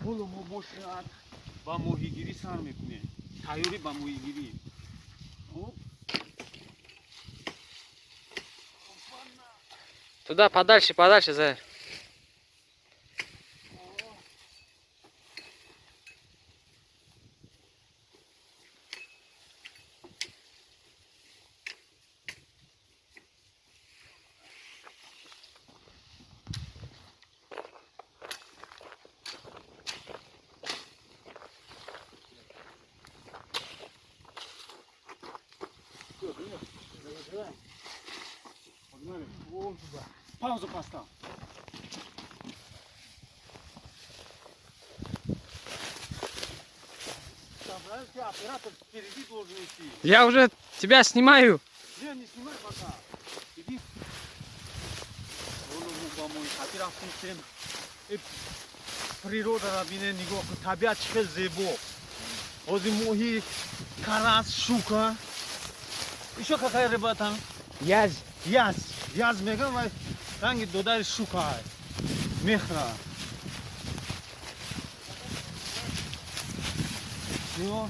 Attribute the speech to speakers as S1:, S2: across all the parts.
S1: حالا ما باشد با ماهیگیری سر میکنیم. تیاری با ماهیگیری.
S2: Туда подальше, подальше, Зая.
S1: Паузу поставь. Оператор впереди должен идти.
S2: Я уже тебя снимаю.
S1: Не снимай пока. Иди. Природа рабине нигоh кун. Табиат чӣ хел зебо. Ҳозир моҳи карас, шука. Ишо какая рыба там?
S2: Язь.
S1: Яз меган ва ранги додари шука. Мехра. Yo.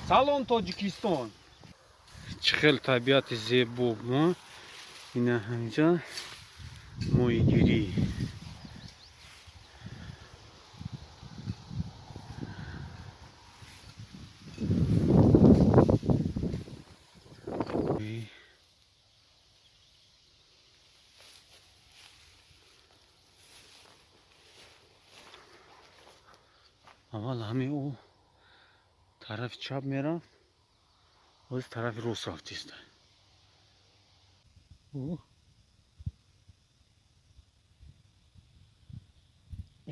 S1: Salom Tojikiston.
S2: Чхел табиати зебо. Ина ҳамҷа моҳигирӣ. аввал ҳамин ӯ тарафи чап мерафт, ҳозир тарафи рост рафтист.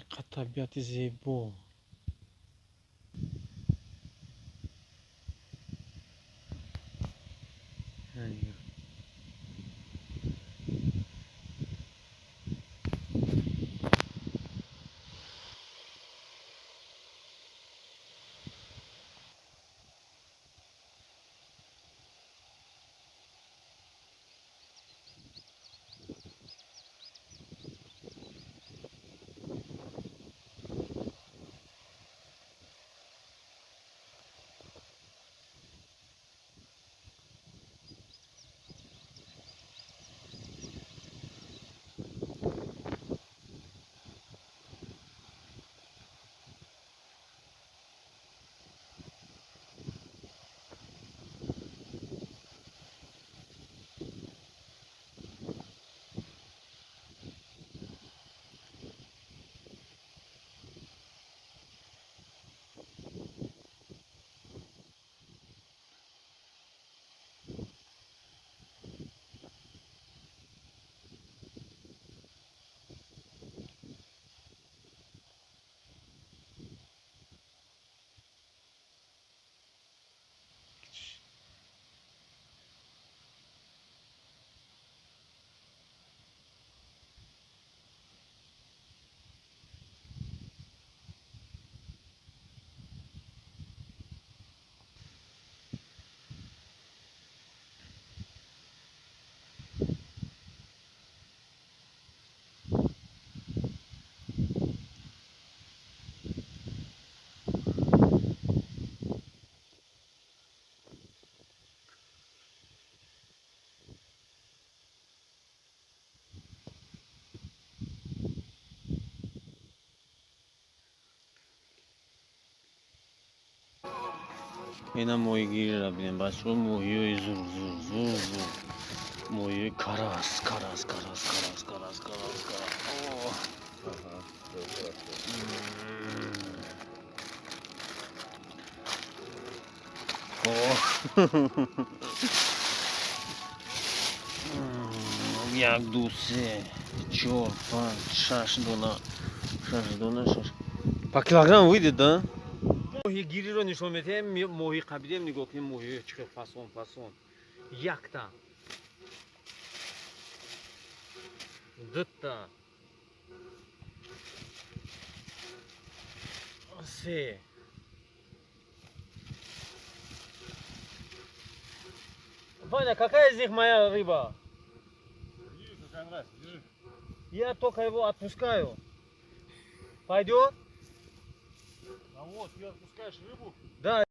S2: иққад табиати зебо. اینا مویگیری را بینیم بچه ها. مویی های زور مویی کراس یک دو سه چهار پنج شش دونه по килограмм выйдет, да?
S1: моҳигириро нишон медиҳем. моҳи қабилием нигоҳ кунем. моҳи чӣ хел фасон. Яхта. Дытта. Си. Ваня, какая из них моя рыба?
S2: Держи, какая нравится, держи.
S1: Я только его отпускаю. Пойдет?
S2: А вот, ты отпускаешь рыбу,
S1: Да.